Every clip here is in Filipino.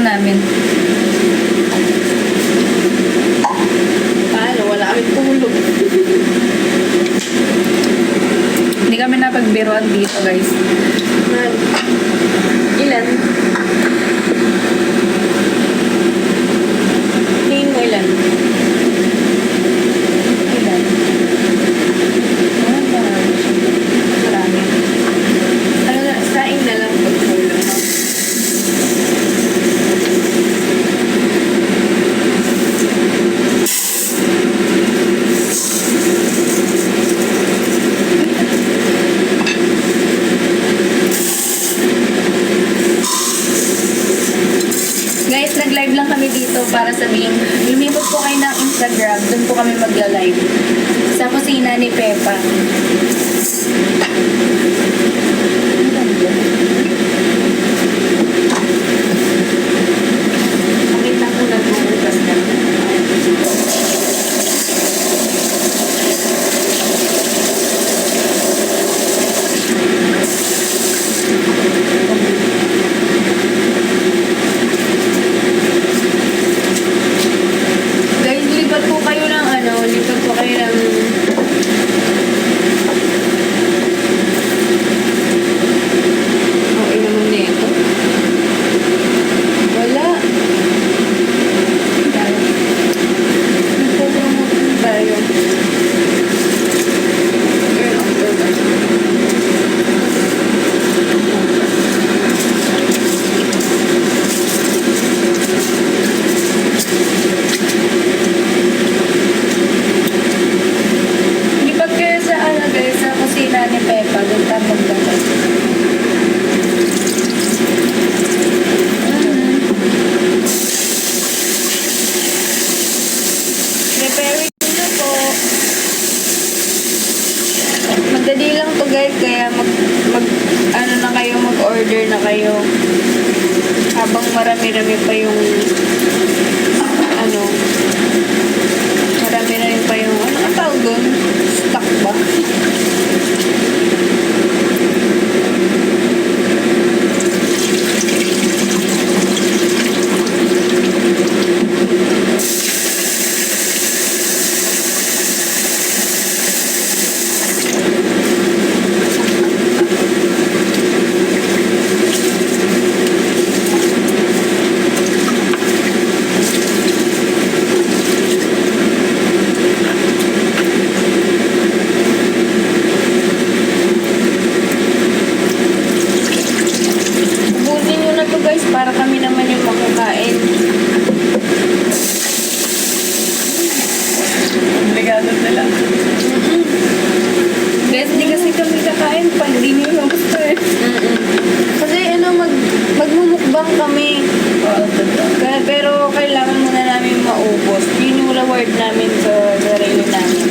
namin. Paano? Wala kami tulog. Hindi kami napagbiruan dito, guys. Ilan? Tingin mo ilan? Ilan? Marami. Ano na, saing na lang pag kulang, no? Guys, nag-live lang kami dito para sabihin, lumipot po kayo ng Instagram, doon po kami magla-live. Sa kusina ni Pepa. Pakita ko na bukas na. Guys, lipat po kayo ng lipat po kayo ng Okay naman na ito. Wala. Nagpo-promote tayo. Ayun, October. lipat kayo sa guys, sa kusina ni Pepa, doon tayo magla-live. Preparing na po. Madali lang to guys, kaya mag-order na kayo. Habang marami-rami pa yung marami-rami pa yung ang tawag doon? Stock ba? Ubusin nyo na to guys, para kami naman yung makakain. Regalo na lang. Guys, hindi kasi kami kakain pag di nyo yung gusto eh. Kasi magmumukbang kami. Pero kailangan muna namin maubos. Yun yung reward namin sa sarili namin.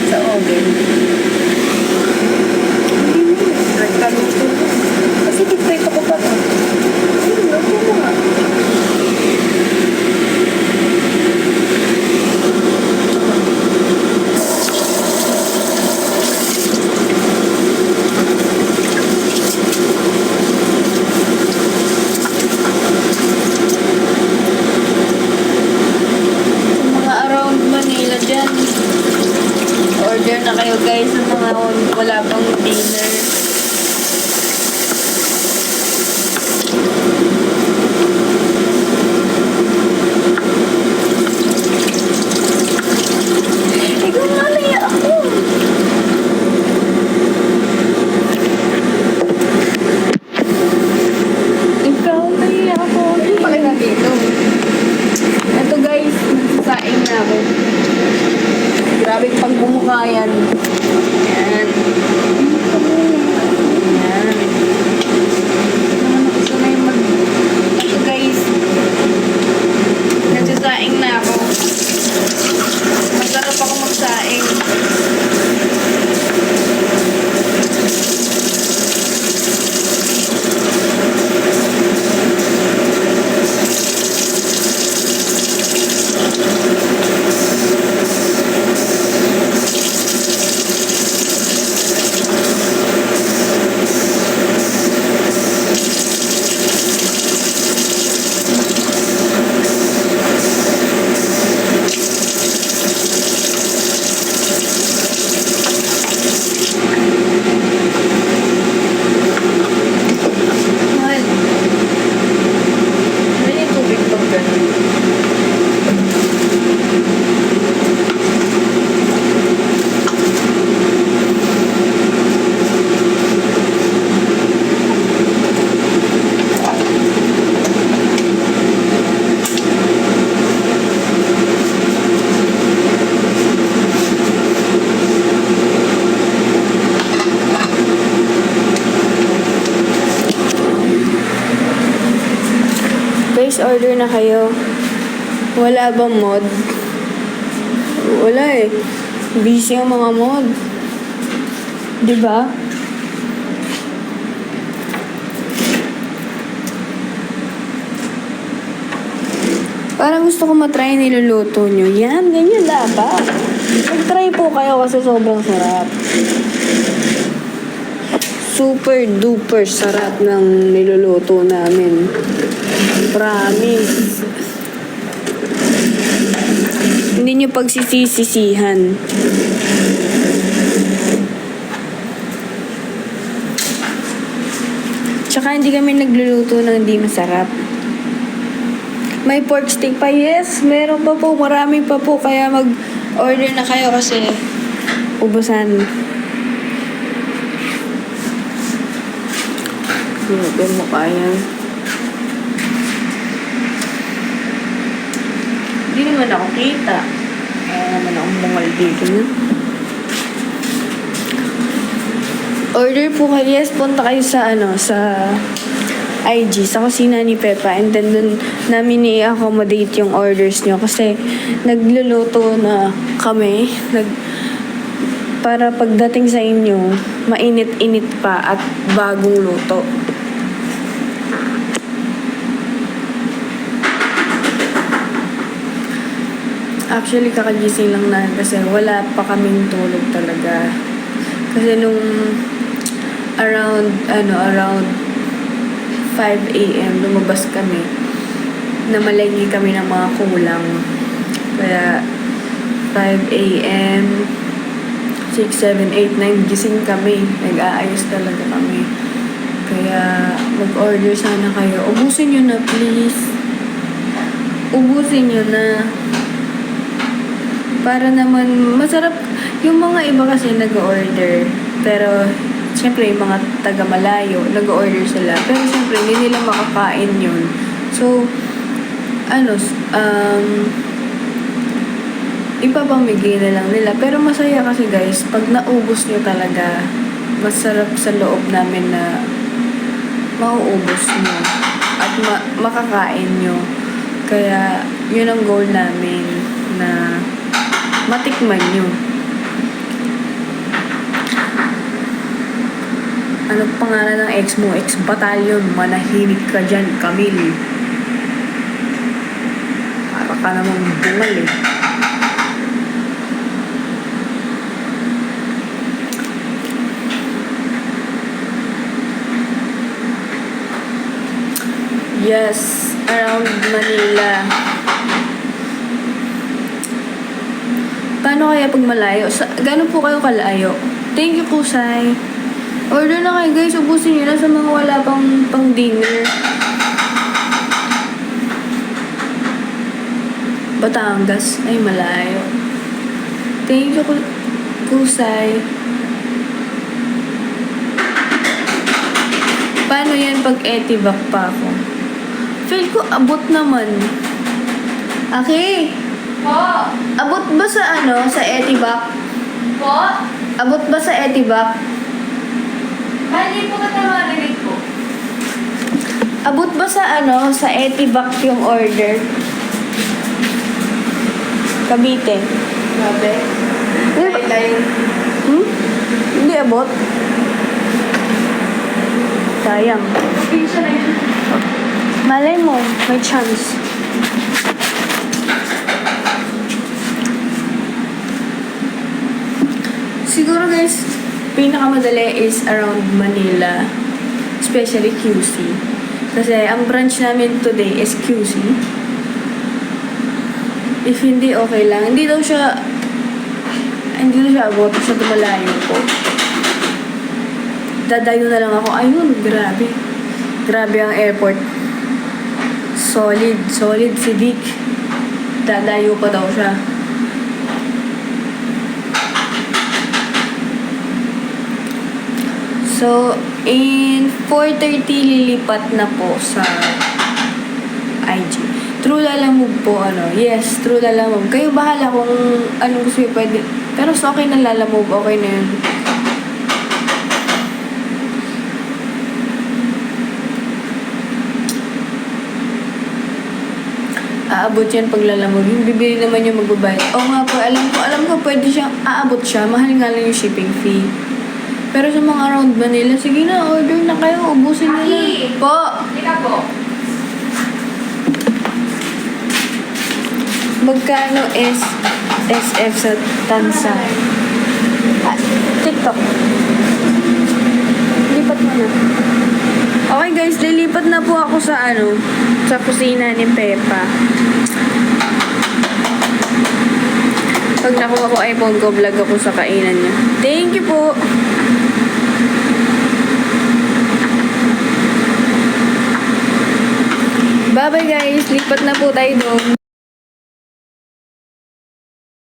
Sa oven. Nagkaluto. Kasi dito ko pa to. Ayun, luto mo nga. Sa mga around Manila dyan, order na kayo guys sa mga wala pang dinner. Ikaw malaya ako. Ikaw malaya ako. Pakita dito. Ito guys, nagsasaing na ako. Grabe pag bumuka yan. Yan. Yan. Naman ako sanay ito guys. Nagsasaing na ako. Masarap ako magsaing. Guys, order na kayo. Wala bang mod? Wala eh. Busy ang mga mod. Diba? Parang gusto ko matry niluluto nyo. Yan, ganyan dapat. Mag-try po kayo kasi sobrang sarap. Super duper sarap ng niluluto namin. Promise. Hindi nyo pagsisisihan. Tsaka hindi kami nagluluto ng hindi masarap. May pork steak pa. Yes, meron pa po. Marami pa po. Kaya mag-order na kayo kasi ubusan. Grabe mo kaya. Hindi naman ako kita. Kaya naman akong bungal dito. Order po kayo. Yes, punta kayo sa sa IG, sa kusina ni Pepa, and then dun namin i-accommodate yung orders nyo kasi nagluluto na kami para pagdating sa inyo mainit-init pa at bagong luto. Actually kakagising lang na kasi wala pa kaming tulog talaga kasi nung around 5 a.m. lumabas kami. Namalenggi kami ng mga kulang. Kaya 5 a.m. 6, 7, 8, 9 gising kami. Nag-aayos talaga kami. Kaya mag-order sana kayo. Ubusin nyo na please. Ubusin nyo na. Para naman masarap. Yung mga iba kasi nag-order. Pero siyempre, yung mga taga-malayo, nag-order sila. Pero siyempre, hindi nila makakain yun. So, ipapamigay na lang nila. Pero masaya kasi guys, pag naubos nyo talaga, masarap sa loob namin na mauubos nyo at makakain nyo. Kaya, yun ang goal namin na matikman nyo. Ano pangalan ng ex mo? Ex-batalyon. Manahimik ka dyan, Camille. Para ka namang bungal eh. Yes, around Manila. Paano kaya pag malayo? Gano'n po kayo kalayo? Thank you, Kusay. Order na kayo guys, ubusin nyo na sa mga wala pang dinner. Batangas, ay malayo. Thank you, Kusay. Paano yan pag etivac pa ako? Feel ko abot naman. Okay. Po! Abot ba sa sa etivac? Po! Abot ba sa etivac? Hindi po katamarin po. Abot ba sa sa etivac yung order? Cavite. Grabe. Layo. Hindi abot? Sayang. Pinsa na yun. Malay mo, may chance. Siguro guys, pinakamadali is around Manila, especially QC. Kasi ang branch namin today is QC. If hindi, okay lang. Hindi daw siya abot sa malayo po. Dadayo na lang ako. Ayun, grabe. Grabe ang airport. Solid si Vic. Dadayo pa daw siya. So, in 4:30 lilipat na po sa IG. True Lalamove po, Yes, True Lalamove. Kayo bahala kung anong gusto nyo pwede. Pero sa okay na Lalamove, okay na yun. aabot yan paglalamog. Yung bibili naman yung magbabayad. Oo nga po, alam ko pwede siyang aabot siya. Mahal nga lang yung shipping fee. Pero sa mga around Manila, sige na, order na kayo. Ubusin nyo na. Po! Halika po. Magkano is SF sa Tansa? TikTok. Lipat mo na. Okay guys, lilipat na po ako sa sa kusina ni Pepa. Pag nakuha ko iPhone ko, vlog ako sa kainan niya. Thank you po! Bye-bye guys! Lipat na po tayo doon.